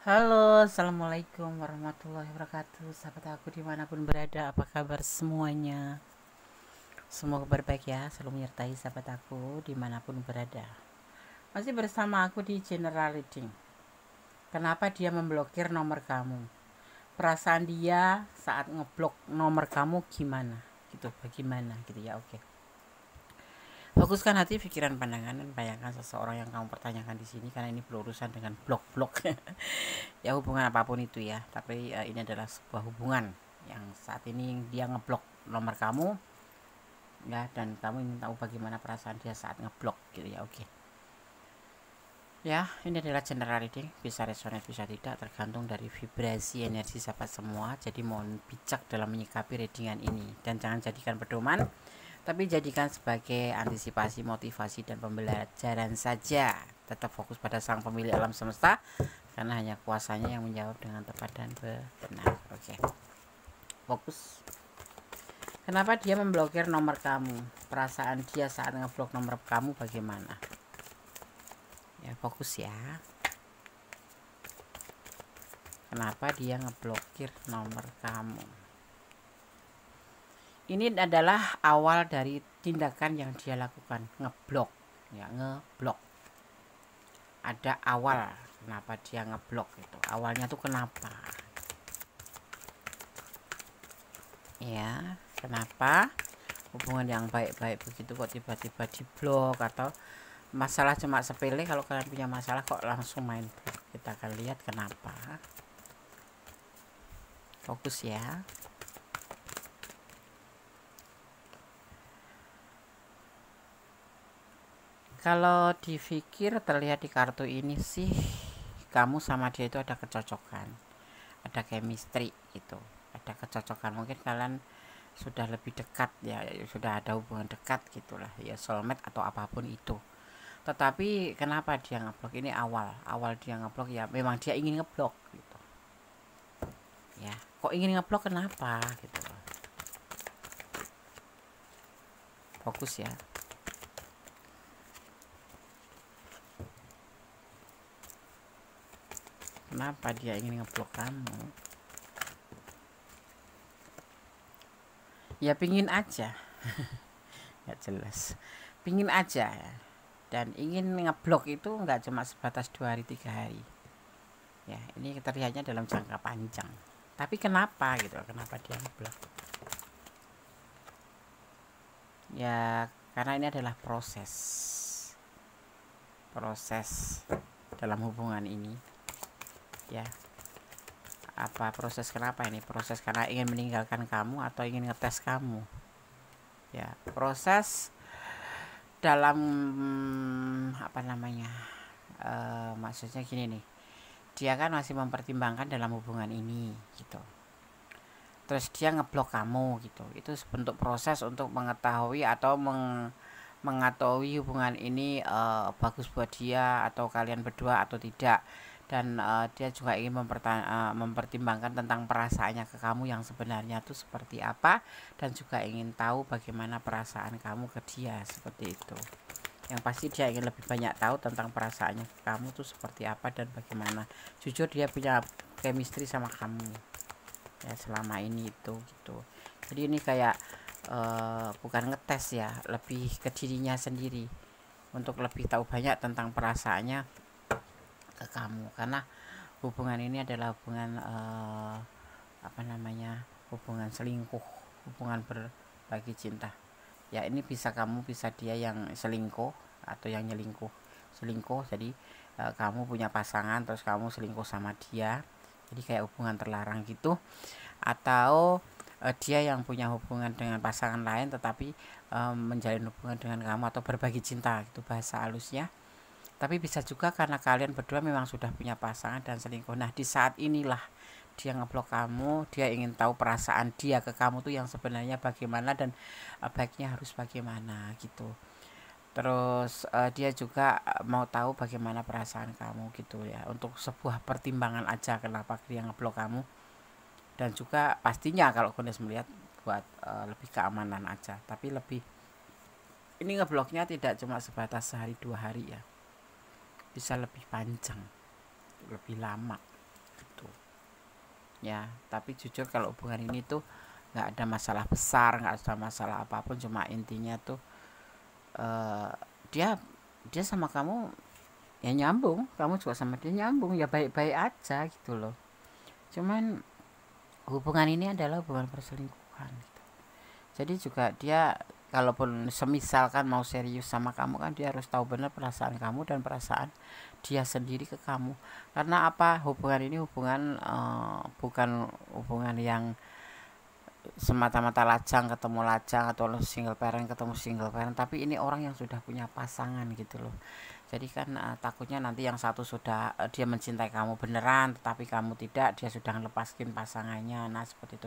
Halo, assalamualaikum warahmatullahi wabarakatuh. Sahabat aku dimanapun berada, apa kabar semuanya? Semoga kabar baik ya, selalu menyertai sahabat aku dimanapun berada. Masih bersama aku di General Reading. Kenapa dia memblokir nomor kamu? Perasaan dia saat ngeblok nomor kamu gimana? Gitu, bagaimana gitu ya, oke. Fokuskan hati, pikiran, pandangan, dan bayangkan seseorang yang kamu pertanyakan di sini karena ini berurusan dengan blok-blok. Ya hubungan apapun itu ya, tapi ini adalah sebuah hubungan yang saat ini dia ngeblok nomor kamu ya, dan kamu ingin tahu bagaimana perasaan dia saat ngeblok gitu ya, oke. Ya, ini adalah general reading, bisa resonate bisa tidak, tergantung dari vibrasi energi sahabat semua. Jadi mohon bijak dalam menyikapi readingan ini dan jangan jadikan pedoman, tapi jadikan sebagai antisipasi, motivasi, dan pembelajaran saja. Tetap fokus pada sang pemilik alam semesta, karena hanya kuasanya yang menjawab dengan tepat dan benar. Oke, fokus. Kenapa dia memblokir nomor kamu? Perasaan dia saat ngeblok nomor kamu bagaimana? Ya, fokus ya. Kenapa dia ngeblokir nomor kamu? Ini adalah awal dari tindakan yang dia lakukan, ngeblok. Ya, ngeblok. Ada awal kenapa dia ngeblok itu. Awalnya tuh kenapa? Ya, kenapa hubungan yang baik-baik begitu kok tiba-tiba diblok, atau masalah cuma sepele. Kalau kalian punya masalah kok langsung main blok, kita akan lihat kenapa. Fokus ya. Kalau dipikir terlihat di kartu ini sih, kamu sama dia itu ada kecocokan, ada chemistry gitu, ada kecocokan. Mungkin kalian sudah lebih dekat ya, sudah ada hubungan dekat gitulah ya, soulmate atau apapun itu. Tetapi kenapa dia ngeblok? Ini awal dia ngeblok ya, memang dia ingin ngeblok gitu ya. Kok ingin ngeblok, kenapa gitu? Fokus ya. Kenapa dia ingin ngeblok kamu? Ya pingin aja. Nggak jelas, pingin aja ya. Dan ingin ngeblok itu nggak cuma sebatas 2 hari 3 hari ya, ini terlihatnya dalam jangka panjang. Tapi kenapa gitu, kenapa dia ngeblok? Ya karena ini adalah proses dalam hubungan ini ya. Apa proses, kenapa ini proses? Karena ingin meninggalkan kamu atau ingin ngetes kamu ya. Proses dalam apa namanya, maksudnya gini nih, dia kan masih mempertimbangkan dalam hubungan ini gitu, terus dia ngeblok kamu gitu. Itu bentuk proses untuk mengetahui atau mengetahui hubungan ini bagus buat dia atau kalian berdua atau tidak. Dan dia juga ingin mempertimbangkan tentang perasaannya ke kamu yang sebenarnya tuh seperti apa, dan juga ingin tahu bagaimana perasaan kamu ke dia, seperti itu. Yang pasti dia ingin lebih banyak tahu tentang perasaannya ke kamu tuh seperti apa dan bagaimana. Jujur dia punya chemistry sama kamu ya selama ini itu gitu. Jadi ini kayak bukan ngetes ya, lebih ke dirinya sendiri untuk lebih tahu banyak tentang perasaannya ke kamu, karena hubungan ini adalah hubungan apa namanya, hubungan selingkuh, hubungan berbagi cinta ya. Ini bisa kamu, bisa dia yang selingkuh atau yang nyelingkuh. Selingkuh jadi kamu punya pasangan terus kamu selingkuh sama dia, jadi kayak hubungan terlarang gitu. Atau dia yang punya hubungan dengan pasangan lain tetapi menjalin hubungan dengan kamu atau berbagi cinta, itu bahasa halusnya. Tapi bisa juga karena kalian berdua memang sudah punya pasangan dan selingkuh. Nah di saat inilah dia ngeblok kamu, dia ingin tahu perasaan dia ke kamu tuh yang sebenarnya bagaimana, dan baiknya harus bagaimana gitu. Terus dia juga mau tahu bagaimana perasaan kamu gitu ya, untuk sebuah pertimbangan aja kenapa dia ngeblok kamu. Dan juga pastinya kalau Gondes melihat buat lebih keamanan aja, tapi lebih ini ngebloknya tidak cuma sebatas sehari 2 hari ya, bisa lebih panjang, lebih lama ya. Tapi jujur kalau hubungan ini tuh nggak ada masalah besar, nggak ada masalah apapun, cuma intinya tuh dia dia sama kamu ya nyambung, kamu juga sama dia nyambung, ya baik-baik aja gitu loh. Cuman hubungan ini adalah hubungan perselingkuhan gitu. Jadi juga dia kalaupun semisalkan mau serius sama kamu kan dia harus tahu benar perasaan kamu dan perasaan dia sendiri ke kamu. Karena apa, hubungan ini bukan hubungan yang semata-mata lajang ketemu lajang atau single parent ketemu single parent, tapi ini orang yang sudah punya pasangan gitu loh. Jadi kan takutnya nanti yang satu sudah dia mencintai kamu beneran tetapi kamu tidak, dia sudah melepaskan pasangannya. Nah seperti itu,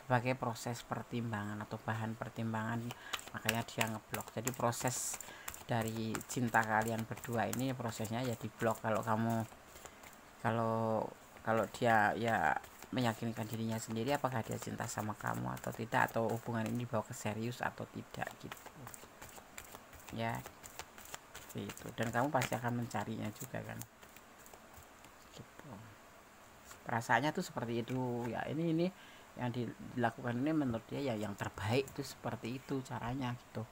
sebagai proses pertimbangan atau bahan pertimbangan, makanya dia ngeblok. Jadi proses dari cinta kalian berdua ini prosesnya ya diblok. Kalau dia ya meyakinkan dirinya sendiri apakah dia cinta sama kamu atau tidak, atau hubungan ini dibawa ke serius atau tidak gitu ya. Itu, dan kamu pasti akan mencarinya juga kan gitu. Perasaannya tuh seperti itu ya. Ini yang dilakukan ini menurut dia ya yang terbaik tuh seperti itu caranya gitu.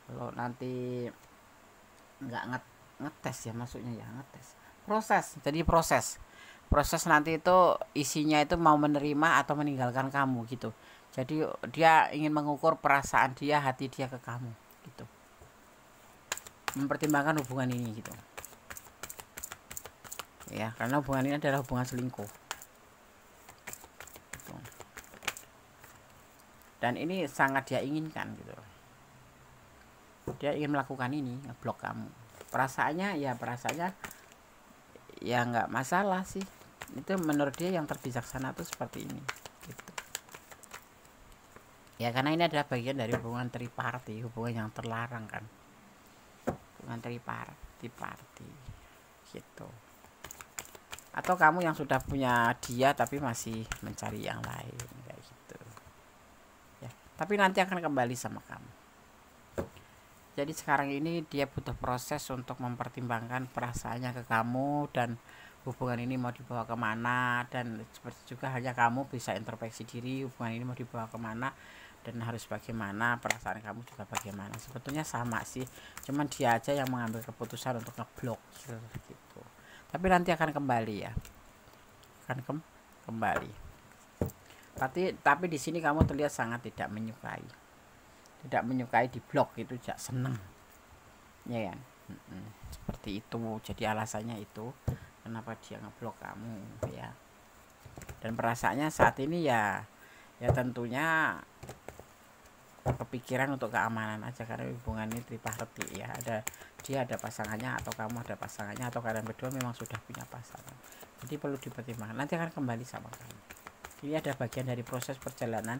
Kalau nanti nggak ngetes ya, maksudnya ya ngetes proses nanti itu isinya itu mau menerima atau meninggalkan kamu gitu. Jadi dia ingin mengukur perasaan dia, hati dia ke kamu gitu, mempertimbangkan hubungan ini gitu ya, karena hubungan ini adalah hubungan selingkuh gitu. Dan ini sangat dia inginkan gitu, dia ingin melakukan ini, ngeblok kamu. Perasaannya ya nggak masalah sih, itu menurut dia yang terbijaksana tuh seperti ini gitu ya, karena ini adalah bagian dari hubungan triparty, hubungan yang terlarang kan, hubungan triparty gitu. Atau kamu yang sudah punya dia tapi masih mencari yang lain kayak gitu ya, tapi nanti akan kembali sama kamu. Jadi sekarang ini dia butuh proses untuk mempertimbangkan perasaannya ke kamu dan hubungan ini mau dibawa kemana, dan seperti juga hanya kamu bisa introspeksi diri hubungan ini mau dibawa kemana dan harus bagaimana, perasaan kamu juga bagaimana. Sebetulnya sama sih, cuman dia aja yang mengambil keputusan untuk ngeblok gitu. Tapi nanti akan kembali ya, akan kembali. Tapi di sini kamu terlihat sangat tidak menyukai di blok itu, tidak seneng ya kan. Seperti itu, jadi alasannya itu kenapa dia ngeblok kamu ya. Dan perasaannya saat ini ya tentunya kepikiran untuk keamanan aja, karena hubungan ini triparty ya, dia ada pasangannya atau kamu ada pasangannya atau kalian berdua memang sudah punya pasangan, jadi perlu dipertimbangkan. Nanti akan kembali sama kamu. Ini ada bagian dari proses perjalanan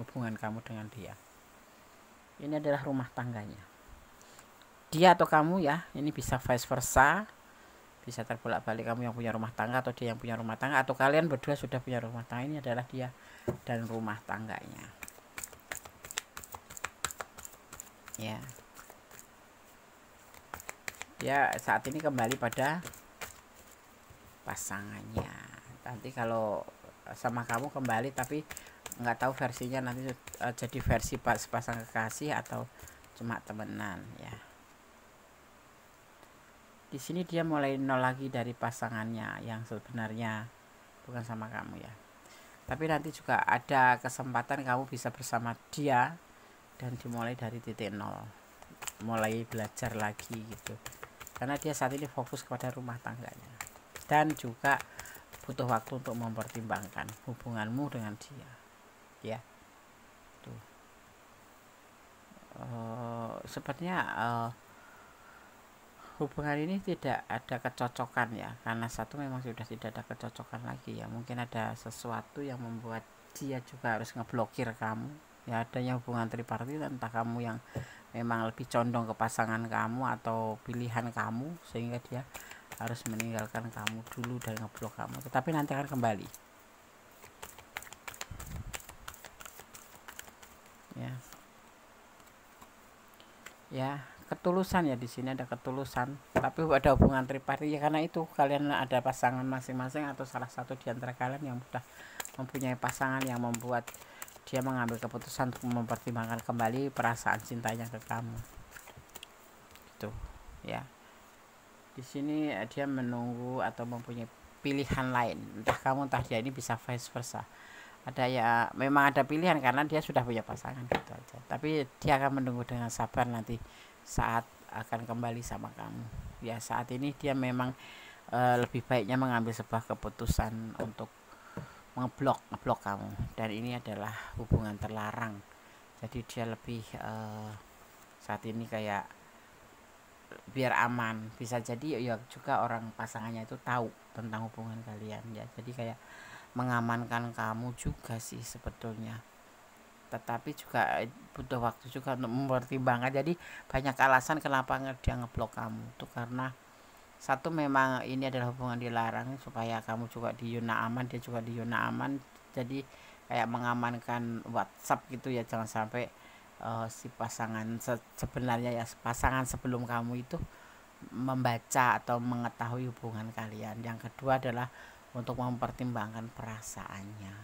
hubungan kamu dengan dia. Ini adalah rumah tangganya dia atau kamu ya, ini bisa vice versa, bisa terbolak-balik, kamu yang punya rumah tangga atau dia yang punya rumah tangga, atau kalian berdua sudah punya rumah tangga. Ini adalah dia dan rumah tangganya ya. Dia saat ini kembali pada pasangannya. Nanti kalau sama kamu kembali tapi nggak tahu versinya nanti jadi versi sepasang kekasih atau cuma temenan ya. Di sini dia mulai nol lagi dari pasangannya yang sebenarnya bukan sama kamu ya. Tapi nanti juga ada kesempatan kamu bisa bersama dia dan dimulai dari titik nol, mulai belajar lagi gitu. Karena dia saat ini fokus kepada rumah tangganya dan juga butuh waktu untuk mempertimbangkan hubunganmu dengan dia ya. Tuh. Sepertinya hubungan ini tidak ada kecocokan ya, karena satu memang sudah tidak ada kecocokan lagi ya. Mungkin ada sesuatu yang membuat dia juga harus ngeblokir kamu ya. Adanya hubungan triparty, entah kamu yang memang lebih condong ke pasangan kamu atau pilihan kamu sehingga dia harus meninggalkan kamu dulu dan ngeblok kamu, tetapi nanti akan kembali ya. ketulusan ya, di sini ada ketulusan, tapi ada hubungan tripartit ya, karena itu kalian ada pasangan masing-masing atau salah satu di antara kalian yang sudah mempunyai pasangan yang membuat dia mengambil keputusan untuk mempertimbangkan kembali perasaan cintanya ke kamu. Gitu ya. Di sini dia menunggu atau mempunyai pilihan lain, entah kamu entah dia, ini bisa vice versa. Ada ya, memang ada pilihan karena dia sudah punya pasangan gitu aja, tapi dia akan menunggu dengan sabar nanti saat akan kembali sama kamu ya. Saat ini dia memang lebih baiknya mengambil sebuah keputusan untuk ngeblok kamu, dan ini adalah hubungan terlarang. Jadi dia lebih saat ini kayak biar aman, bisa jadi ya juga orang pasangannya itu tahu tentang hubungan kalian ya, jadi kayak mengamankan kamu juga sih sebetulnya, tetapi juga butuh waktu juga untuk mempertimbangkan. Jadi banyak alasan kenapa dia ngeblok kamu tuh, karena satu, memang ini adalah hubungan dilarang supaya kamu juga di zona aman, dia juga di zona aman, jadi kayak mengamankan WhatsApp gitu ya, jangan sampai si pasangan sebenarnya ya, pasangan sebelum kamu itu membaca atau mengetahui hubungan kalian. Yang kedua adalah untuk mempertimbangkan perasaannya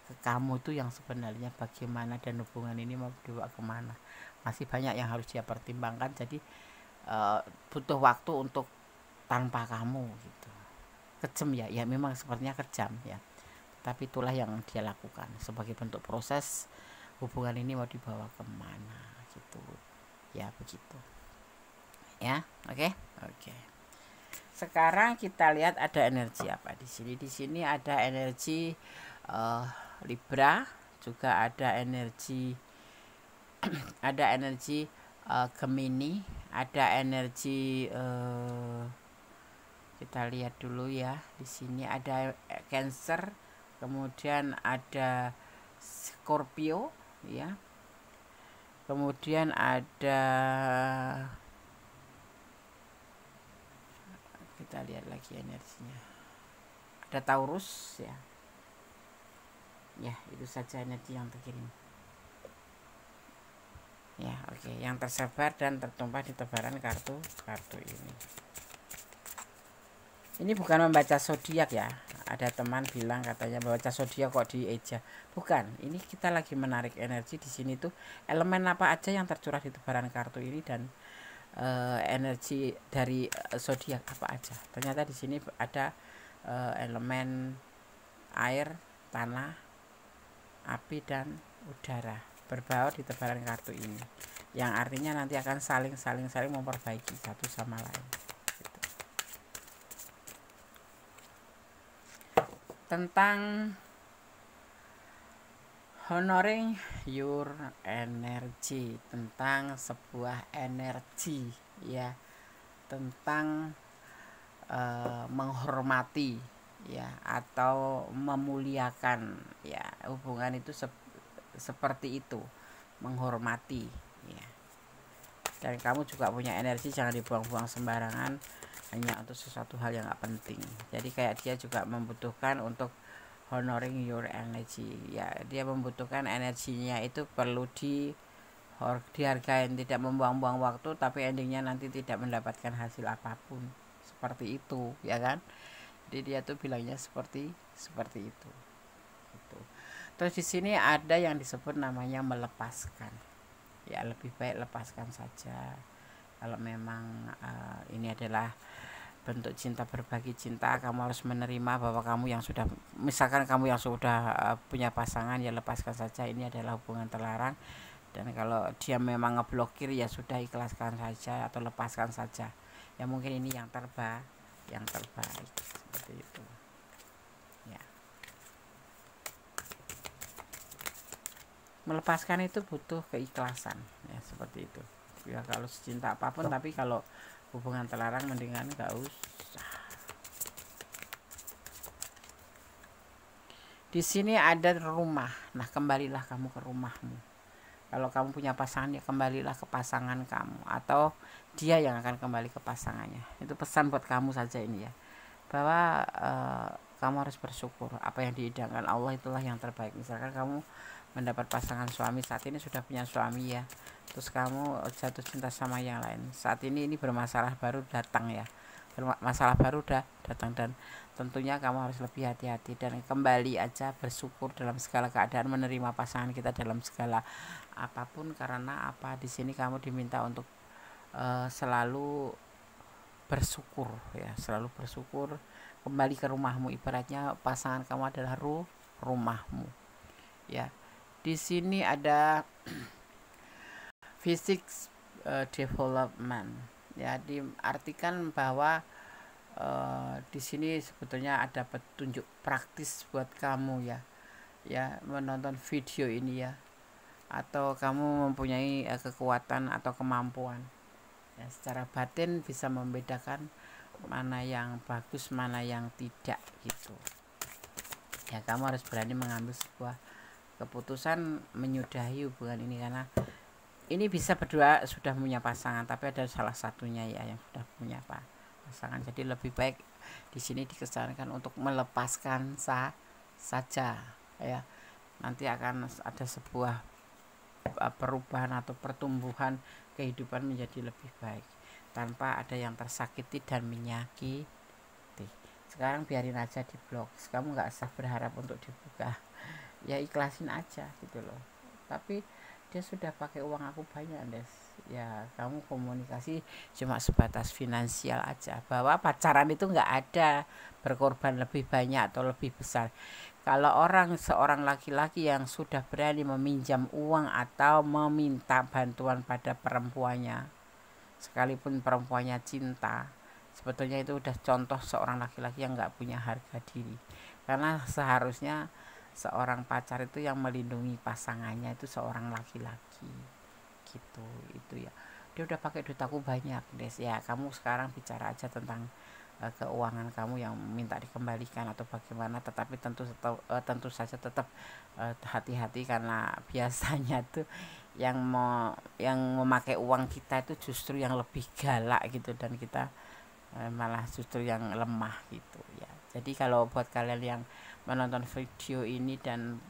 ke kamu tuh yang sebenarnya bagaimana, dan hubungan ini mau dibawa kemana, masih banyak yang harus dia pertimbangkan. Jadi butuh waktu untuk tanpa kamu gitu. Kejam ya, ya memang sepertinya kejam ya, tapi itulah yang dia lakukan sebagai bentuk proses hubungan ini mau dibawa kemana gitu ya, begitu ya. Oke. Sekarang kita lihat ada energi apa di sini. Di sini ada energi Libra, juga ada energi Gemini, ada energi kita lihat dulu ya. Di sini ada Cancer, kemudian ada Scorpio ya. Kemudian ada, kita lihat lagi energinya, ada Taurus ya. Ya, itu saja energi yang terkirim ya. Oke, yang tersebar dan tertumpah di tebaran kartu ini. Ini bukan membaca zodiak ya. Ada teman bilang katanya membaca zodiak kok dieja. Bukan, ini kita lagi menarik energi di sini tuh, elemen apa aja yang tercurah di tebaran kartu ini, dan energi dari zodiak apa aja. Ternyata di sini ada elemen air, tanah, api, dan udara berbaur di tebaran kartu ini, yang artinya nanti akan saling memperbaiki satu sama lain gitu. Tentang honoring your energy, tentang sebuah energi ya, tentang menghormati ya, atau memuliakan ya. Hubungan itu seperti itu, menghormati ya. Dan kamu juga punya energi, jangan dibuang-buang sembarangan hanya untuk sesuatu hal yang gak penting. Jadi kayak dia juga membutuhkan untuk honoring your energy ya, dia membutuhkan energinya itu perlu dihargai, tidak membuang-buang waktu tapi endingnya nanti tidak mendapatkan hasil apapun, seperti itu ya kan. Jadi dia tuh bilangnya seperti itu gitu. Terus di sini ada yang disebut namanya melepaskan ya, lebih baik lepaskan saja kalau memang ini adalah bentuk cinta, berbagi cinta. Kamu harus menerima bahwa kamu yang sudah, misalkan kamu yang sudah punya pasangan, ya lepaskan saja, ini adalah hubungan terlarang. Dan kalau dia memang ngeblokir, ya sudah, ikhlaskan saja atau lepaskan saja ya. Mungkin ini yang terbaik seperti itu ya. Melepaskan itu butuh keikhlasan ya, seperti itu ya. Kalau cinta apapun, tapi kalau hubungan terlarang mendingan gak usah. Di sini ada rumah. Nah, kembalilah kamu ke rumahmu. Kalau kamu punya pasangan, ya kembalilah ke pasangan kamu, atau dia yang akan kembali ke pasangannya. Itu pesan buat kamu saja ini ya, bahwa kamu harus bersyukur. Apa yang diidamkan Allah itulah yang terbaik. Misalkan kamu mendapat pasangan suami, saat ini sudah punya suami ya, terus kamu jatuh cinta sama yang lain. Saat ini bermasalah baru datang ya, masalah baru udah datang, dan tentunya kamu harus lebih hati-hati dan kembali aja bersyukur dalam segala keadaan, menerima pasangan kita dalam segala apapun. Karena apa, di sini kamu diminta untuk selalu bersyukur ya, selalu bersyukur. Kembali ke rumahmu, ibaratnya pasangan kamu adalah rumahmu ya. Di sini ada physics development ya, diartikan bahwa di sini sebetulnya ada petunjuk praktis buat kamu ya menonton video ini ya, atau kamu mempunyai kekuatan atau kemampuan ya, secara batin bisa membedakan mana yang bagus, mana yang tidak gitu ya. Kamu harus berani mengambil sebuah keputusan menyudahi hubungan ini, karena ini bisa berdua sudah punya pasangan, tapi ada salah satunya ya yang sudah punya pasangan. Jadi lebih baik di sini dikesankan untuk melepaskan saja ya. Nanti akan ada sebuah perubahan atau pertumbuhan kehidupan menjadi lebih baik tanpa ada yang tersakiti dan menyakiti. Sekarang biarin aja di blok, kamu nggak usah berharap untuk dibuka ya, ikhlasin aja gitu loh. Tapi dia sudah pakai uang aku banyak Des ya, kamu komunikasi cuma sebatas finansial aja, bahwa pacaran itu nggak ada berkorban lebih banyak atau lebih besar. Kalau seorang laki-laki yang sudah berani meminjam uang atau meminta bantuan pada perempuannya, sekalipun perempuannya cinta, sebetulnya itu udah contoh seorang laki-laki yang nggak punya harga diri. Karena seharusnya seorang pacar itu yang melindungi pasangannya itu seorang laki-laki gitu. Itu ya, dia udah pakai duit aku banyak Des ya. Kamu sekarang bicara aja tentang keuangan kamu yang minta dikembalikan atau bagaimana, tetapi tentu saja tetap hati-hati, karena biasanya tuh yang memakai uang kita itu justru yang lebih galak gitu, dan kita malah justru yang lemah gitu ya. Jadi kalau buat kalian yang menonton video ini dan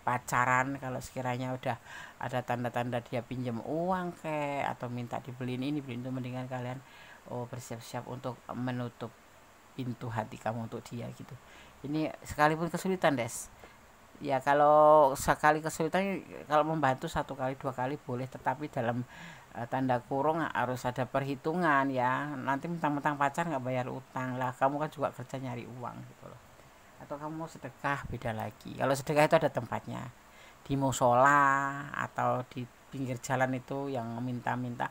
pacaran, kalau sekiranya udah ada tanda-tanda dia pinjam uang atau minta dibeliin ini beliin itu, mendingan kalian bersiap-siap untuk menutup pintu hati kamu untuk dia gitu. Ini sekalipun kesulitan Des ya, kalau sekali kesulitan, kalau membantu 1 kali 2 kali boleh, tetapi dalam tanda kurung harus ada perhitungan ya. Nanti mentang-mentang pacar nggak bayar utang lah, kamu kan juga kerja nyari uang gitu loh. Atau kamu mau sedekah, beda lagi. Kalau sedekah itu ada tempatnya, di musola atau di pinggir jalan itu yang minta-minta,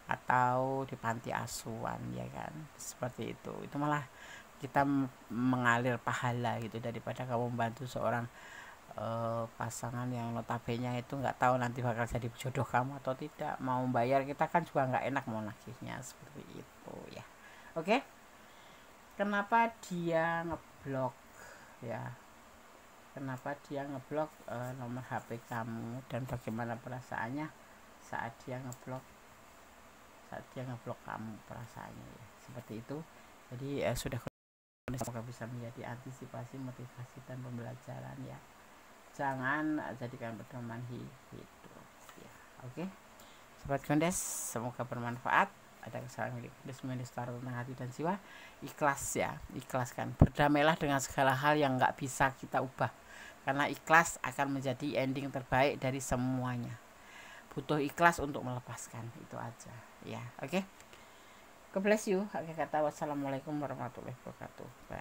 atau di panti asuhan ya kan, seperti itu malah kita mengalir pahala gitu, daripada kamu membantu seorang pasangan yang notabene itu nggak tahu nanti bakal jadi jodoh kamu atau tidak. Mau bayar kita kan juga nggak enak mau nagihnya, seperti itu ya. Oke, kenapa dia ngeblok ya, kenapa dia ngeblok nomor HP kamu, dan bagaimana perasaannya saat dia ngeblok kamu, perasaannya ya seperti itu. Jadi sudah, semoga bisa menjadi antisipasi, motivasi, dan pembelajaran ya. Jangan jadikan pedoman hidup ya. Oke, sobat Gondes, semoga bermanfaat. Ada kesalahan milik Gondes taruh hati dan jiwa, ikhlas ya, ikhlaskan, berdamailah dengan segala hal yang nggak bisa kita ubah, karena ikhlas akan menjadi ending terbaik dari semuanya. Butuh ikhlas untuk melepaskan, itu aja ya. Oke, God bless you. Akhir kata, wassalamualaikum warahmatullahi wabarakatuh. Bye.